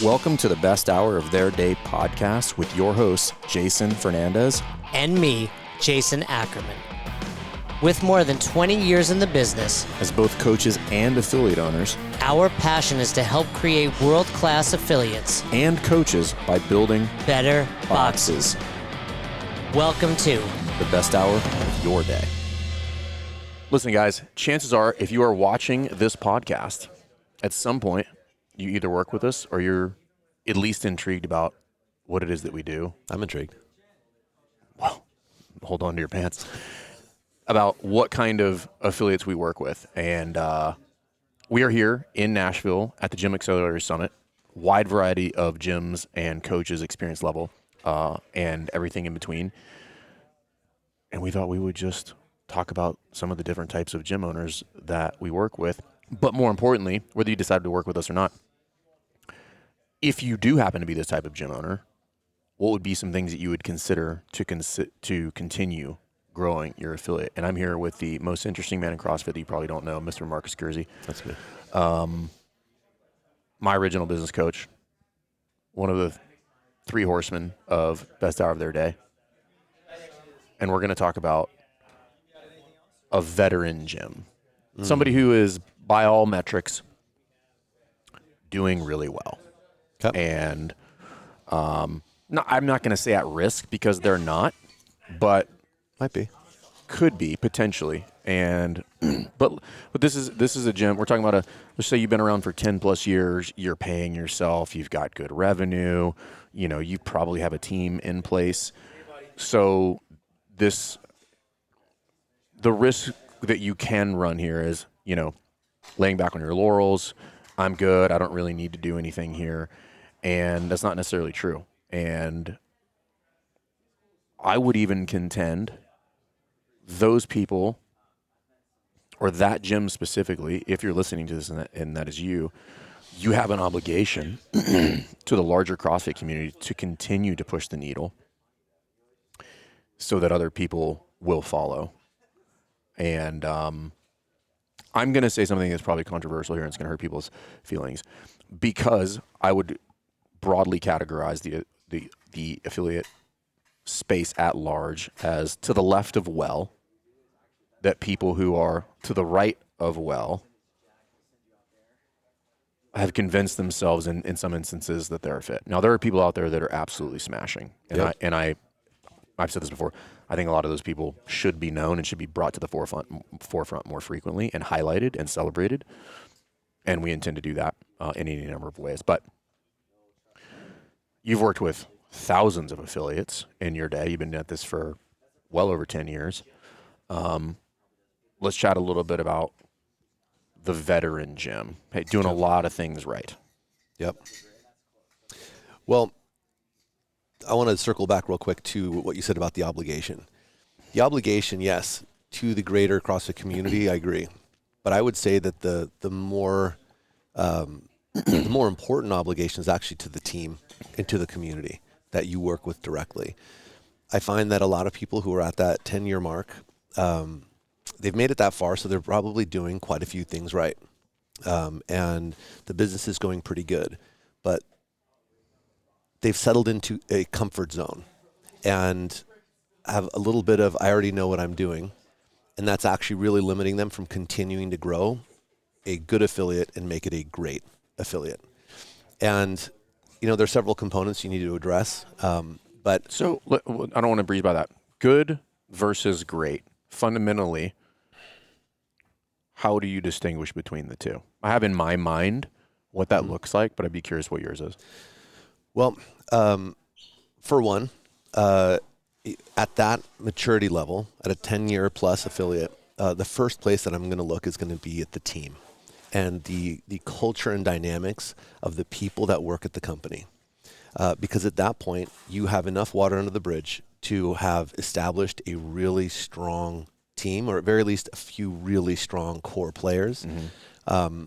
Welcome to the best hour of their day podcast with your hosts, Jason Fernandez. And me, Jason Ackerman. With more than 20 years in the business, As both coaches and affiliate owners, our passion is to help create world-class affiliates and coaches by building better boxes. Welcome to the best hour of your day. Listen, guys, chances are if you are watching this podcast, at some point, you either work with us or you're at least intrigued about what it is that we do. I'm intrigued. Well, hold on to your pants. About what kind of affiliates we work with. And we are here in Nashville at the Gym Accelerator Summit. Wide variety of gyms and coaches, experience level, and everything in between. And we thought we would just talk about some of the different types of gym owners that we work with. But more importantly, whether you decide to work with us or not, if you do happen to be this type of gym owner, what would be some things that you would consider to continue growing your affiliate? And I'm here with the most interesting man in CrossFit that you probably don't know, Mr. Marcus Guerzi. That's me. My original business coach, one of the three horsemen of best hour of their day. And we're going to talk about a veteran gym. Somebody who is, by all metrics, doing really well. Okay. And I'm not going to say at risk because they're not, but Might be. could be potentially. And but this is a gym. We're talking about let's say you've been around for 10 plus years. You're paying yourself. You've got good revenue. You know, you probably have a team in place. So the risk that you can run here is, you know, laying back on your laurels. I'm good. I don't really need to do anything here. And that's not necessarily true. And I would even contend those people, or that gym specifically, if you're listening to this and that is you have an obligation to the larger CrossFit community to continue to push the needle so that other people will follow. And I'm going to say something that's probably controversial here and it's going to hurt people's feelings, because I would broadly categorize the affiliate space at large as to the left of well, that people who are to the right of well have convinced themselves in some instances that they're fit. Now, there are people out there that are absolutely smashing. And I've said this before. I think a lot of those people should be known and should be brought to the forefront more frequently and highlighted and celebrated. And we intend to do that in any number of ways. But you've worked with thousands of affiliates in your day. You've been at this for well over 10 years. Let's chat a little bit about the veteran gym. Hey, doing a lot of things right. Yep. Well, I want to circle back real quick to what you said about the obligation. The obligation, yes, to the greater CrossFit community, I agree. But I would say that the more the more important obligation is actually to the team and to the community that you work with directly. I find that a lot of people who are at that 10-year mark, they've made it that far, so they're probably doing quite a few things right. And the business is going pretty good. But they've settled into a comfort zone and have a little bit of, I already know what I'm doing. And that's actually really limiting them from continuing to grow a good affiliate and make it a great affiliate. And, you know, there's several components you need to address. But So I don't want to breeze by that. Good versus great. Fundamentally, how do you distinguish between the two? I have in my mind what that looks like, but I'd be curious what yours is. Well, for one, at that maturity level, at a 10-year plus affiliate, the first place that I'm going to look is going to be at the team and the culture and dynamics of the people that work at the company. Because at that point, you have enough water under the bridge to have established a really strong team, or at very least a few really strong core players. Mm-hmm.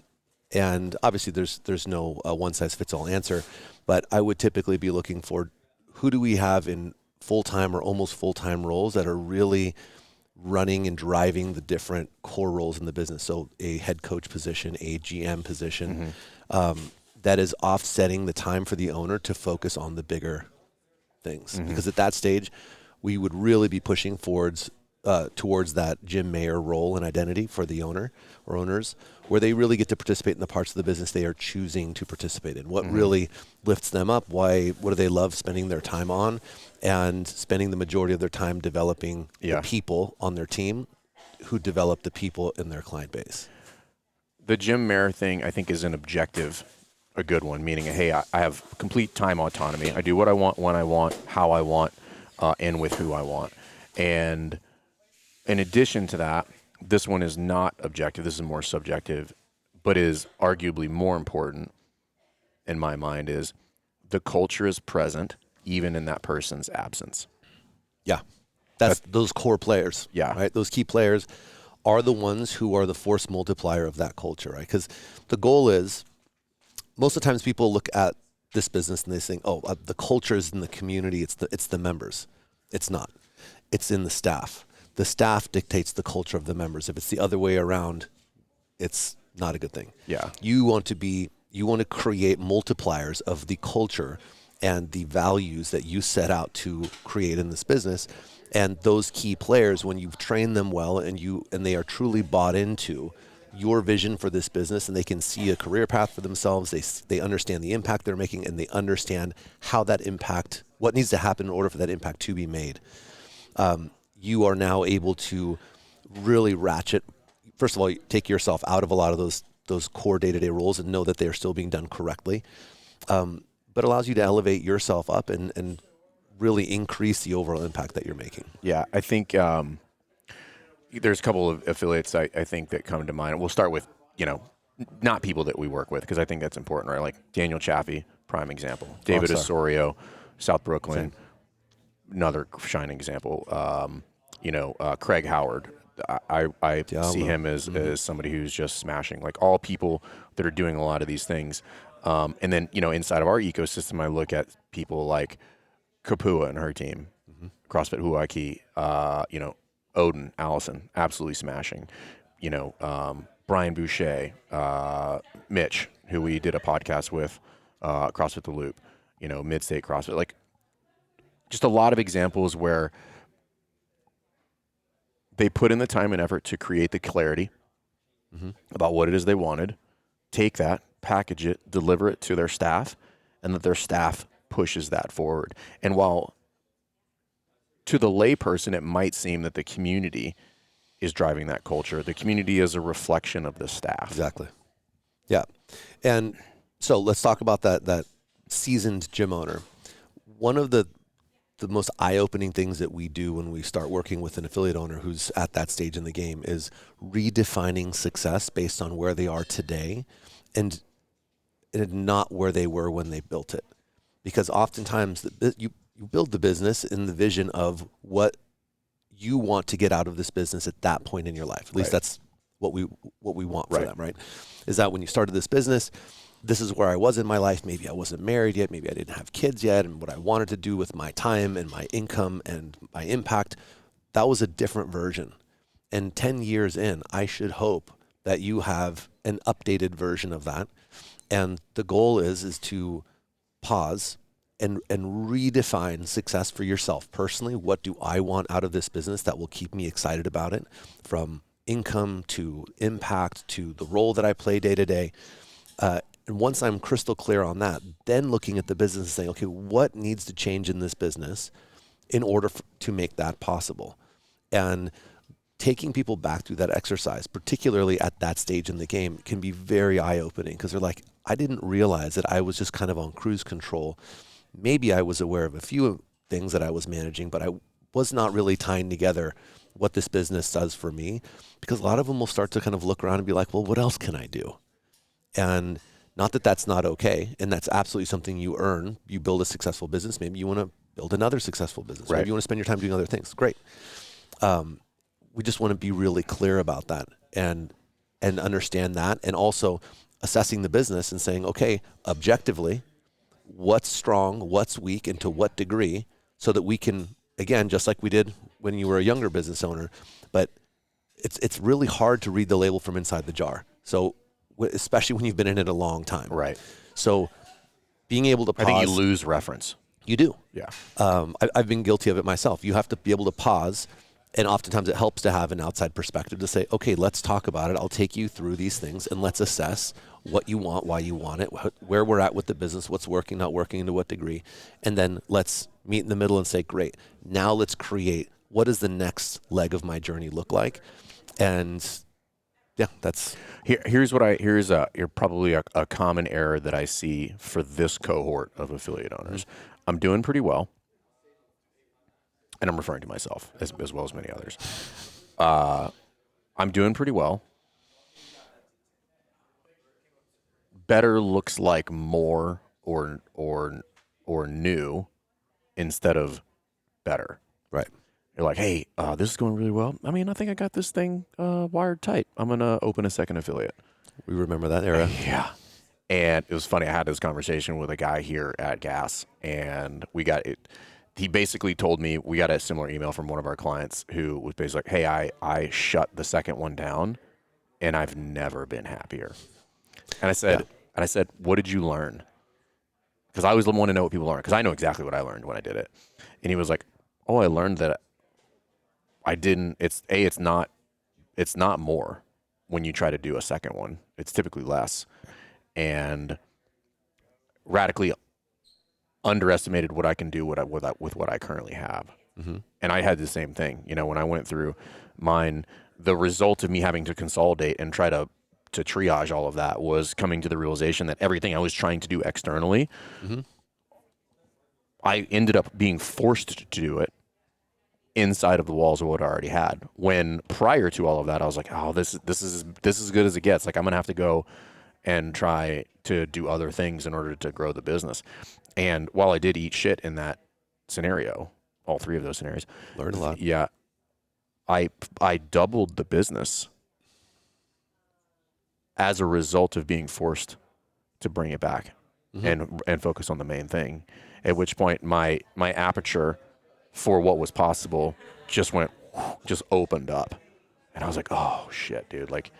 And obviously there's no one-size-fits-all answer, but I would typically be looking for who do we have in full-time or almost full-time roles that are really running and driving the different core roles in the business. So a head coach position, a GM position, that is offsetting the time for the owner to focus on the bigger things. Because at that stage, we would really be pushing towards that Jim Mayer role and identity for the owner or owners, where they really get to participate in the parts of the business they are choosing to participate in. What really lifts them up? What do they love spending their time on? And spending the majority of their time developing the people on their team who develop the people in their client base. The Jim Mayer thing, I think, is an objective, a good one, meaning, hey, I have complete time autonomy. I do what I want, when I want, how I want, and with who I want. And in addition to that, this one is not objective. This is more subjective, but is arguably more important in my mind is the culture is present even in that person's absence. Yeah. That's those core players. Yeah. Right. Those key players are the ones who are the force multiplier of that culture, right? Because the goal is, most of the times people look at this business and they think, oh, the culture is in the community. It's the members. It's not. It's in the staff. The staff dictates the culture of the members. If it's the other way around, it's not a good thing. Yeah. You want to create multipliers of the culture and the values that you set out to create in this business. And those key players, when you've trained them well and they are truly bought into your vision for this business and they can see a career path for themselves, they understand the impact they're making and they understand how that impact, what needs to happen in order for that impact to be made. You are now able to really ratchet, first of all, take yourself out of a lot of those core day-to-day roles and know that they are still being done correctly, but allows you to elevate yourself up and really increase the overall impact that you're making. Yeah, I think there's a couple of affiliates I think that come to mind. We'll start with, not people that we work with, because I think that's important, right? Like Daniel Chaffee, prime example. David Osorio, South Brooklyn, another shining example. Craig Howard. I see him as somebody who's just smashing. Like all people that are doing a lot of these things. And then, inside of our ecosystem, I look at people like Kapua and her team, CrossFit Huaki, Odin, Allison, absolutely smashing. Brian Boucher, Mitch, who we did a podcast with, CrossFit The Loop, Mid-State CrossFit. Like, just a lot of examples where they put in the time and effort to create the clarity about what it is they wanted, take that, package it, deliver it to their staff, and that their staff pushes that forward. And while to the layperson, it might seem that the community is driving that culture, the community is a reflection of the staff. Exactly. Yeah. And so let's talk about that seasoned gym owner. One of the most eye-opening things that we do when we start working with an affiliate owner who's at that stage in the game is redefining success based on where they are today and not where they were when they built it. Because oftentimes you build the business in the vision of what you want to get out of this business at that point in your life. At least that's what we want for them, right? Is that when you started this business, this is where I was in my life. Maybe I wasn't married yet. Maybe I didn't have kids yet. And what I wanted to do with my time and my income and my impact, that was a different version. And 10 years in, I should hope that you have an updated version of that. And the goal is to pause and redefine success for yourself personally. What do I want out of this business that will keep me excited about it, from income to impact to the role that I play day to day. And once I'm crystal clear on that, then looking at the business and saying, okay, what needs to change in this business in order to make that possible? And taking people back through that exercise, particularly at that stage in the game, can be very eye-opening, because they're like, I didn't realize that I was just kind of on cruise control. Maybe I was aware of a few things that I was managing, but I was not really tying together what this business does for me, because a lot of them will start to kind of look around and be like, well, what else can I do? And not that that's not okay, and that's absolutely something you earn. You build a successful business. Maybe you want to build another successful business. Right. Maybe you want to spend your time doing other things. Great. We just want to be really clear about that and understand that, and also assessing the business and saying, okay, objectively, what's strong, what's weak, and to what degree, so that we can, again, just like we did when you were a younger business owner, but it's really hard to read the label from inside the jar. So especially when you've been in it a long time. Right. So being able to I pause. think you lose reference. You do. Yeah. I've been guilty of it myself. You have to be able to pause, and oftentimes it helps to have an outside perspective to say, okay, let's talk about it. I'll take you through these things, and let's assess what you want, why you want it, where we're at with the business, what's working, not working, to what degree. And then let's meet in the middle and say, great, now let's create, what does the next leg of my journey look like? And yeah, that's... Here's probably a common error that I see for this cohort of affiliate owners. I'm doing pretty well, and I'm referring to myself as well as many others. I'm doing pretty well. Better looks like more or new instead of better. Right. You're like, hey, this is going really well. I mean, I think I got this thing wired tight. I'm going to open a second affiliate. We remember that era. Yeah. And it was funny. I had this conversation with a guy here at Gas, and we got it. He basically told me, we got a similar email from one of our clients who was basically like, hey, I shut the second one down, and I've never been happier. And I said, what did you learn? Because I always want to know what people learn, because I know exactly what I learned when I did it. And he was like, oh, I learned that it's not more when you try to do a second one. It's typically less. And radically underestimated what I can do with what I currently have. Mm-hmm. And I had the same thing. When I went through mine, the result of me having to consolidate and try to triage all of that was coming to the realization that everything I was trying to do externally, I ended up being forced to do it inside of the walls of what I already had. When prior to all of that, I was like, oh, this is as good as it gets. Like, I'm going to have to go and try to do other things in order to grow the business. And while I did eat shit in that scenario, all three of those scenarios, learned a lot. Yeah. I doubled the business as a result of being forced to bring it back and focus on the main thing. At which point my aperture for what was possible just opened up. And I was like, oh shit, dude. Like,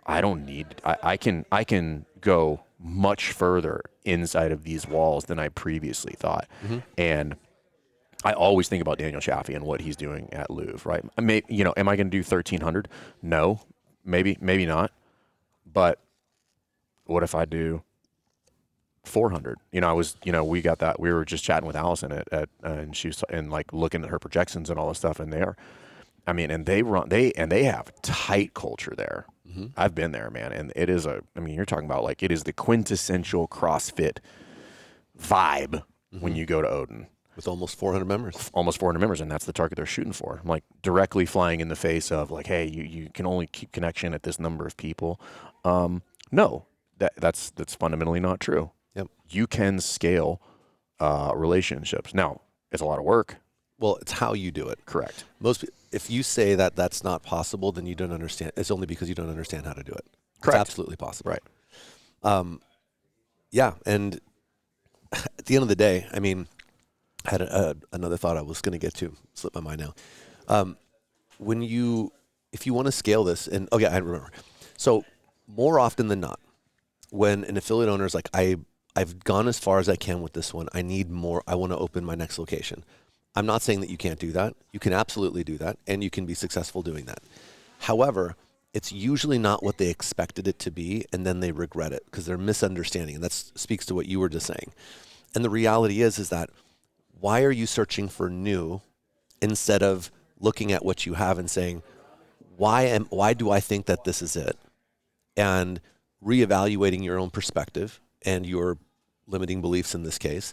I don't need, I can go much further inside of these walls than I previously thought. And I always think about Daniel Chaffee and what he's doing at Louvre, right? Am I going to do 1,300? No, maybe not. But what if I do 400? We got that. We were just chatting with Allison and she was like looking at her projections and all this stuff, and and they have tight culture there. I've been there, man, and it is you're talking about like it is the quintessential CrossFit vibe when you go to Odin. With almost 400 members. Almost 400 members, and that's the target they're shooting for. I'm like directly flying in the face of like, hey, you can only keep connection at this number of people. No, that's fundamentally not true. Yep. You can scale relationships. Now, it's a lot of work. Well, it's how you do it. Correct. If you say that that's not possible, then you don't understand. It's only because you don't understand how to do it. Correct. It's absolutely possible. Right. Yeah, and at the end of the day, I had another thought I was going to get to. Slipped my mind now. If you want to scale this, and I remember. So more often than not, when an affiliate owner is like, I've gone as far as I can with this one. I need more. I want to open my next location. I'm not saying that you can't do that. You can absolutely do that, and you can be successful doing that. However, it's usually not what they expected it to be, and then they regret it because they're misunderstanding. And that speaks to what you were just saying. And the reality is that why are you searching for new instead of looking at what you have and saying, why do I think that this is it? And reevaluating your own perspective and your limiting beliefs in this case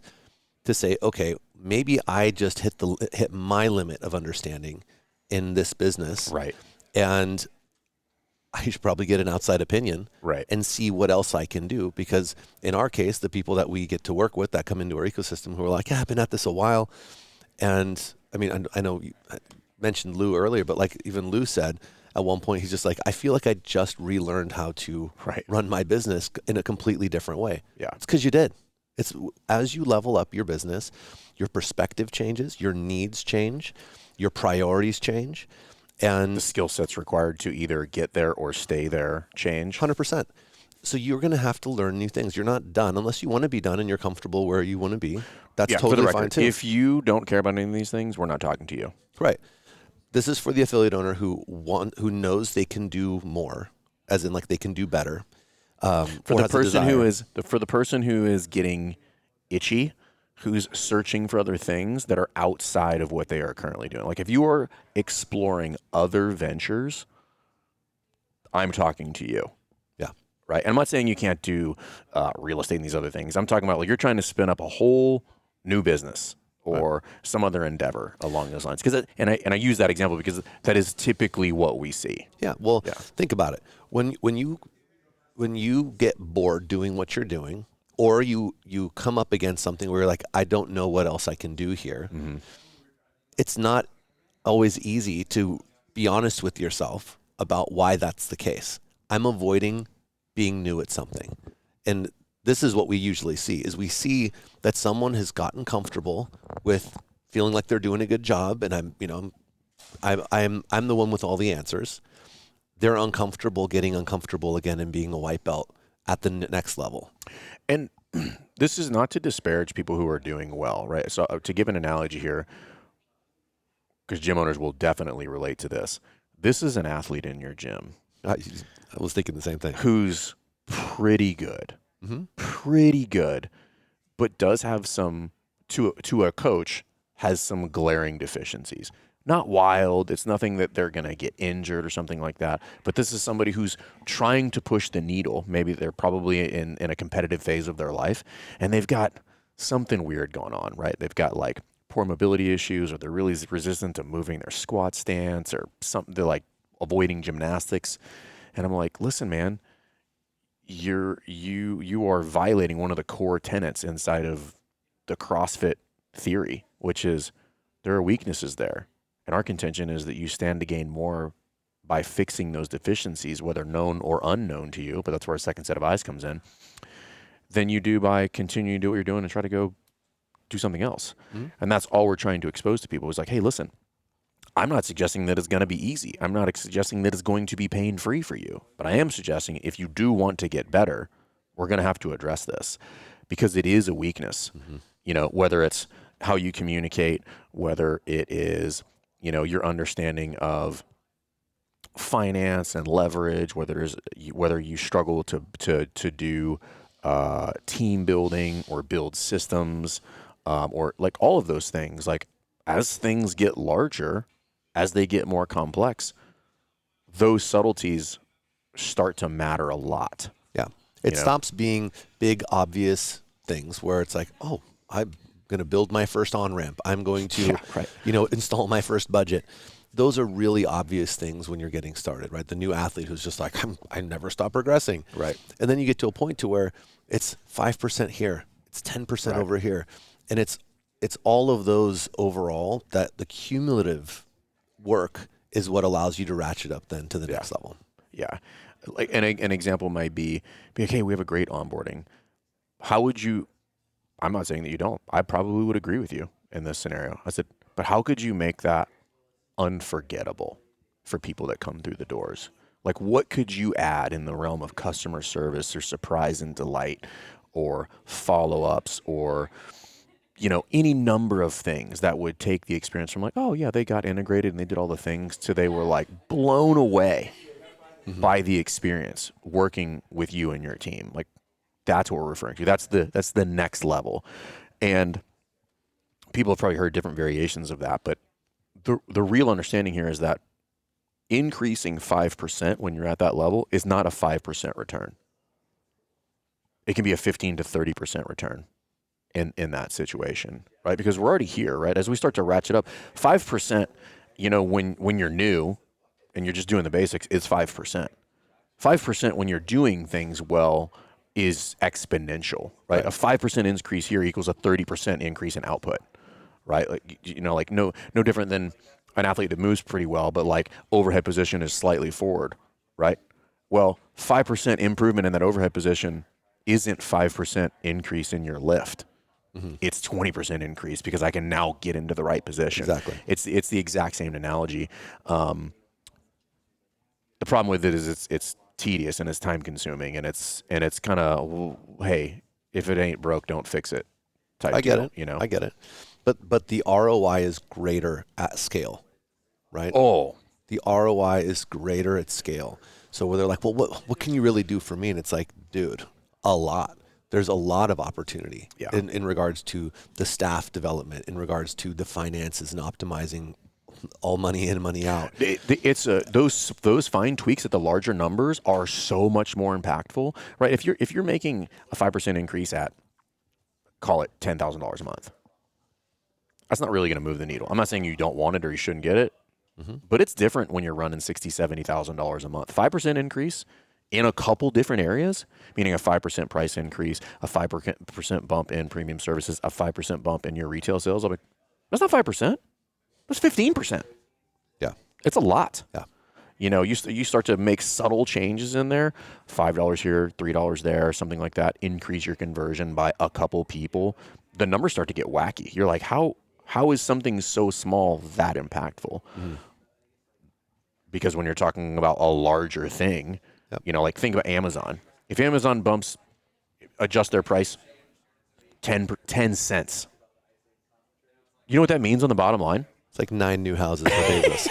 to say, okay, maybe I just hit my limit of understanding in this business. Right. And I should probably get an outside opinion. Right. And see what else I can do. Because in our case, the people that we get to work with that come into our ecosystem who are like, yeah, I've been at this a while. And I know you mentioned Lou earlier, but like even Lou said at one point, he's just like, I feel like I just relearned how to run my business in a completely different way. Yeah. It's because you did. It's as you level up your business, your perspective changes, your needs change, your priorities change. And The skill sets required to either get there or stay there change. 100%. So you're going to have to learn new things. You're not done unless you want to be done and you're comfortable where you want to be. That's Yeah, totally for the fine record, too. if you don't care about any of these things, we're not talking to you. Right. This is for the affiliate owner who knows they can do more, as in like they can do better. For the person who is getting itchy, who's searching for other things that are outside of what they are currently doing. Like if you are exploring other ventures, I'm talking to you. Yeah. Right. And I'm not saying you can't do real estate and these other things. I'm talking about like you're trying to spin up a whole new business or some other endeavor along those lines. And I use that example because that is typically what we see. Yeah. Well, think about it. When you get bored doing what you're doing, or you come up against something where you're like, I don't know what else I can do here. Mm-hmm. It's not always easy to be honest with yourself about why that's the case. I'm avoiding being new at something. And this is what we usually see, is we see that someone has gotten comfortable with feeling like they're doing a good job, and I'm the one with all the answers. They're uncomfortable getting uncomfortable again and being a white belt at the next level. And this is not to disparage people who are doing well, right? So to give an analogy here, because gym owners will definitely relate to this. This is an athlete in your gym. I was thinking the same thing. Who's pretty good, but does have some, to a coach, has some glaring deficiencies. Not wild. It's nothing that they're going to get injured or something like that. But this is somebody who's trying to push the needle. Maybe they're probably in a competitive phase of their life, and they've got something weird going on, right? They've got like poor mobility issues, or they're really resistant to moving their squat stance, or something. They're like avoiding gymnastics. And I'm like, listen, man, you are violating one of the core tenets inside of the CrossFit theory, which is there are weaknesses there. And our contention is that you stand to gain more by fixing those deficiencies, whether known or unknown to you, but that's where a second set of eyes comes in, than you do by continuing to do what you're doing and try to go do something else. Mm-hmm. And that's all we're trying to expose to people is like, hey, listen, I'm not suggesting that it's going to be easy. I'm not suggesting that it's going to be pain-free for you. But I am suggesting if you do want to get better, we're going to have to address this because it is a weakness. Mm-hmm. Whether it's how you communicate, whether it is your understanding of finance and leverage, whether you struggle to do team building or build systems, or like all of those things. Like as things get larger, as they get more complex, those subtleties start to matter a lot. Yeah, it stops being big, obvious things where it's like, oh, I'm going to build my first on-ramp. I'm going to, install my first budget. Those are really obvious things when you're getting started, right? The new athlete who's just like, I never stop progressing. Right. And then you get to a point to where it's 5% here, it's 10% over here. And it's all of those overall that the cumulative work is what allows you to ratchet up then to the next level. Yeah. Like an example might be, okay, we have a great onboarding. How would you, I'm not saying that you don't. I probably would agree with you in this scenario. I said, but how could you make that unforgettable for people that come through the doors? Like what could you add in the realm of customer service or surprise and delight or follow-ups or, any number of things that would take the experience from like, oh yeah, they got integrated and they did all the things to they were like blown away by the experience working with you and your team. Like that's what we're referring to. That's the next level. And people have probably heard different variations of that, but the real understanding here is that increasing 5% when you're at that level is not a 5% return. It can be a 15 to 30% return in that situation, right? Because we're already here, right? As we start to ratchet up, 5%, when you're new and you're just doing the basics, it's 5%. 5% when you're doing things well is exponential, right? A 5% increase here equals a 30% increase in output, right? Like, no different than an athlete that moves pretty well, but like overhead position is slightly forward, right? Well, 5% improvement in that overhead position isn't 5% increase in your lift. Mm-hmm. It's 20% increase because I can now get into the right position. Exactly. It's the exact same analogy. The problem with it is it's tedious and it's time consuming and it's kind of, hey, if it ain't broke, don't fix it type I get deal, it. you know? I get it. But the ROI is greater at scale, right? Oh, The ROI is greater at scale. So where they're like, well, what can you really do for me? And it's like, dude, a lot. There's a lot of opportunity Yeah. in regards to the staff development, in regards to the finances and optimizing all money in, money out. it's those fine tweaks at the larger numbers are so much more impactful, right? If you're making a 5% increase at, call it $10,000 a month, that's not really going to move the needle. I'm not saying you don't want it or you shouldn't get it, but it's different when you're running $60,000, $70,000 a month. 5% increase in a couple different areas, meaning a 5% price increase, a 5% bump in premium services, a 5% bump in your retail sales. I'm like, that's not 5%. That's 15%. Yeah. It's a lot. Yeah. You know, you start to make subtle changes in there, $5 here, $3 there, something like that. Increase your conversion by a couple people. The numbers start to get wacky. You're like, how is something so small that impactful? Because when you're talking about a larger thing, Yep. you know, like think about Amazon. If Amazon adjust their price 10 cents, you know what that means on the bottom line? It's like 9 new houses for Bezos.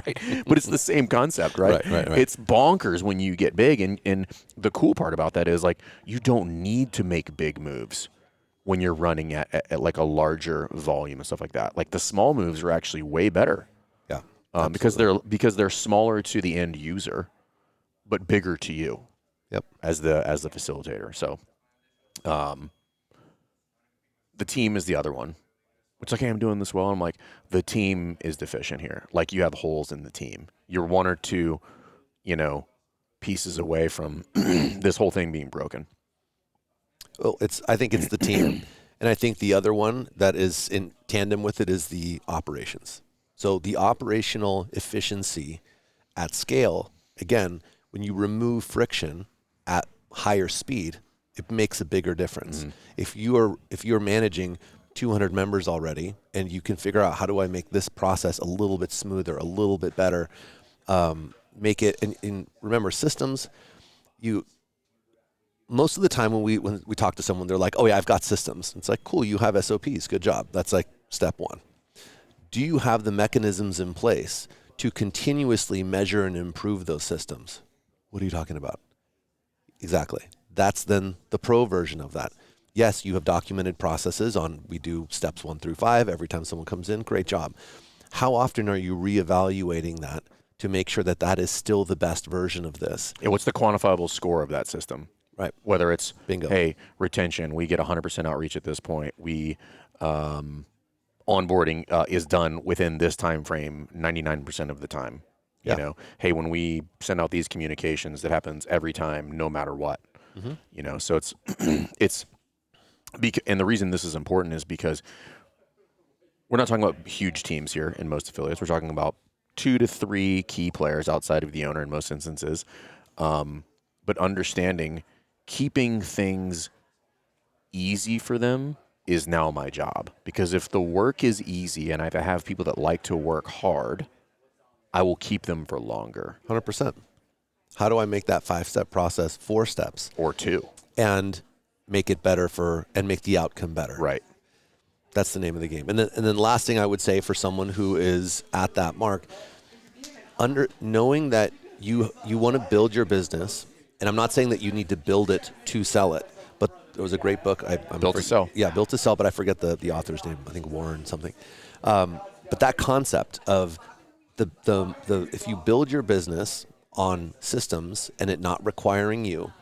Right. But it's the same concept, right? Right. It's bonkers when you get big. And the cool part about that is like you don't need to make big moves when you're running at like a larger volume and stuff like that. Like the small moves are actually way better Yeah. because they're smaller to the end user, but bigger to you. Yep. As the facilitator. So the team is the other one. It's like, hey, I'm doing this well. I'm like, the team is deficient here. Like you have holes in the team. You're one or two, you know, pieces away from this whole thing being broken. Well, I think it's the team. And I think the other one that is in tandem with it is the operations. So the operational efficiency at scale, again, when you remove friction at higher speed, it makes a bigger difference. If you're managing 200 members already and you can figure out how do I make this process a little bit smoother, a little bit better, make it, and remember systems, most of the time when we talk to someone, they're like, oh yeah, I've got systems. It's like, cool, you have SOPs, good job. That's like step one. Do you have the mechanisms in place to continuously measure and improve those systems? What are you talking about? Exactly. That's then the pro version of that. Yes, you have documented processes we do steps 1 through 5 every time someone comes in. Great job. How often are you reevaluating that to make sure that that is still the best version of this? Yeah, what's the quantifiable score of that system? Right. Whether it's, Bingo. Hey, retention, we get 100% outreach at this point. We onboarding is done within this time frame 99% of the time. Yeah. You know, hey, when we send out these communications, that happens every time, no matter what. You know, so and the reason this is important is because we're not talking about huge teams here in most affiliates. We're talking about 2 to 3 key players outside of the owner in most instances. But understanding keeping things easy for them is now my job. Because if the work is easy and I have people that like to work hard, I will keep them for longer. 100%. How do I make that 5-step process 4 steps? Or 2. And make it better and make the outcome better. Right. That's the name of the game. And then last thing I would say for someone who is at that mark, knowing that you want to build your business, and I'm not saying that you need to build it to sell it, but there was a great book. Built to Sell. Yeah, Built to Sell, but I forget the author's name. I think Warren something. But that concept of the if you build your business on systems and it not requiring you,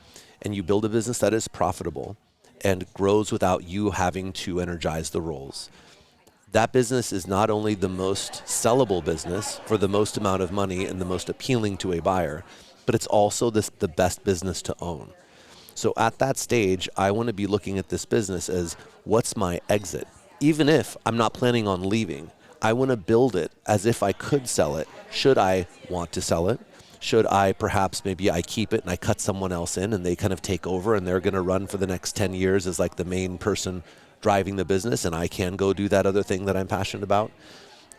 and you build a business that is profitable and grows without you having to energize the roles, that business is not only the most sellable business for the most amount of money and the most appealing to a buyer, but it's also the best business to own. So at that stage, I want to be looking at this business as what's my exit? Even if I'm not planning on leaving, I want to build it as if I could sell it. Should I want to sell it? Should I perhaps maybe I keep it and I cut someone else in and they kind of take over and they're going to run for the next 10 years as like the main person driving the business and I can go do that other thing that I'm passionate about?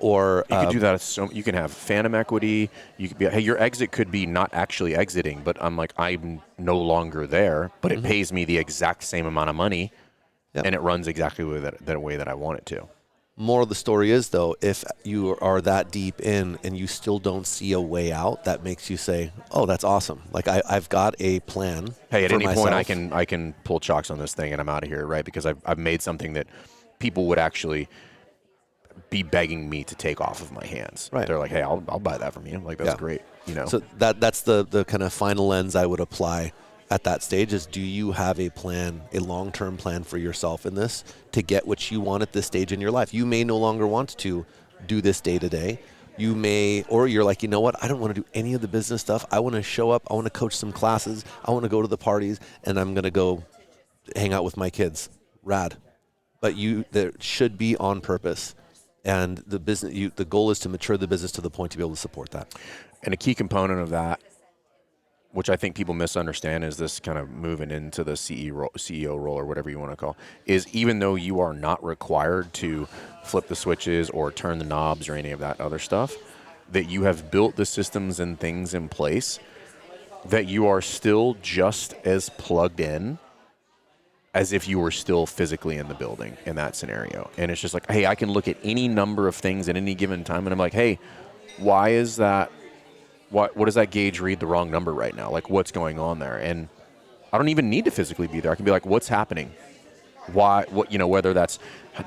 Or You could do that. You can have phantom equity. You could be, hey, your exit could be not actually exiting, but I'm no longer there, but it pays me the exact same amount of money, Yep. and it runs exactly the way that I want it to. More of the story is, though, if you are that deep in and you still don't see a way out, that makes you say, oh, that's awesome. Like I've got a plan. Hey, at for any myself. point I can pull chocks on this thing and I'm out of here, right? Because I've made something that people would actually be begging me to take off of my hands. Right. They're like, hey, I'll buy that from you. Like, that's great. So that's the kind of final lens I would apply at that stage is, do you have a plan, a long-term plan for yourself in this to get what you want at this stage in your life? You may no longer want to do this day to day. You may, or you're like, you know what? I don't want to do any of the business stuff. I want to show up. I want to coach some classes. I want to go to the parties, and I'm going to go hang out with my kids. Rad. But there should be on purpose. And the goal is to mature the business to the point to be able to support that. And a key component of that, which I think people misunderstand, is this kind of moving into the CEO role or whatever you want to call, is even though you are not required to flip the switches or turn the knobs or any of that other stuff, that you have built the systems and things in place that you are still just as plugged in as if you were still physically in the building in that scenario. And it's just like, hey, I can look at any number of things at any given time, and I'm like, hey, why is that? What does that gauge read the wrong number right now? Like, what's going on there? And I don't even need to physically be there. I can be like, what's happening? Why? Whether that's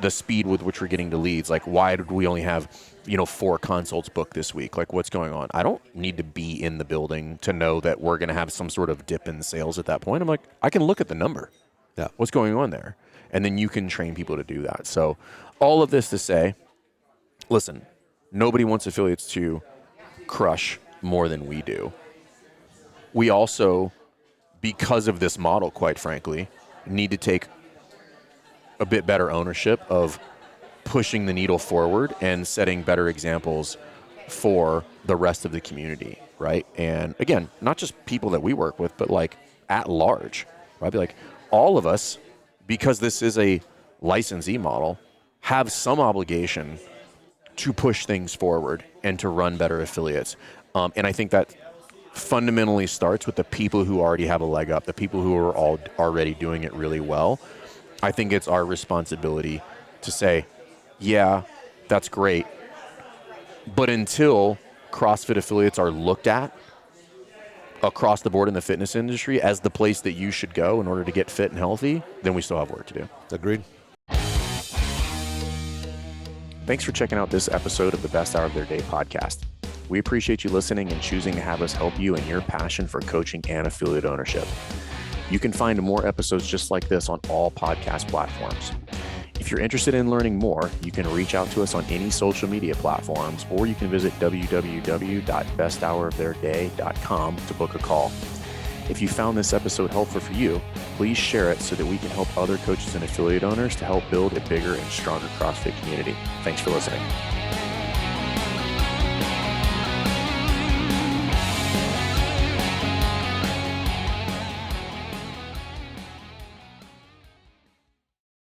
the speed with which we're getting to leads. Like, why did we only have 4 consults booked this week? Like, what's going on? I don't need to be in the building to know that we're going to have some sort of dip in sales at that point. I'm like, I can look at the number. Yeah. What's going on there? And then you can train people to do that. So all of this to say, listen, nobody wants affiliates to crush more than we do. We also, because of this model, quite frankly, need to take a bit better ownership of pushing the needle forward and setting better examples for the rest of the community, right? And again, not just people that we work with, but like at large, right? Be like, all of us, because this is a licensee model, have some obligation to push things forward and to run better affiliates. And I think that fundamentally starts with the people who already have a leg up, the people who are already doing it really well. I think it's our responsibility to say, yeah, that's great. But until CrossFit affiliates are looked at across the board in the fitness industry as the place that you should go in order to get fit and healthy, then we still have work to do. Agreed. Thanks for checking out this episode of the Best Hour of Their Day podcast. We appreciate you listening and choosing to have us help you in your passion for coaching and affiliate ownership. You can find more episodes just like this on all podcast platforms. If you're interested in learning more, you can reach out to us on any social media platforms, or you can visit www.besthouroftheirday.com to book a call. If you found this episode helpful for you, please share it so that we can help other coaches and affiliate owners to help build a bigger and stronger CrossFit community. Thanks for listening.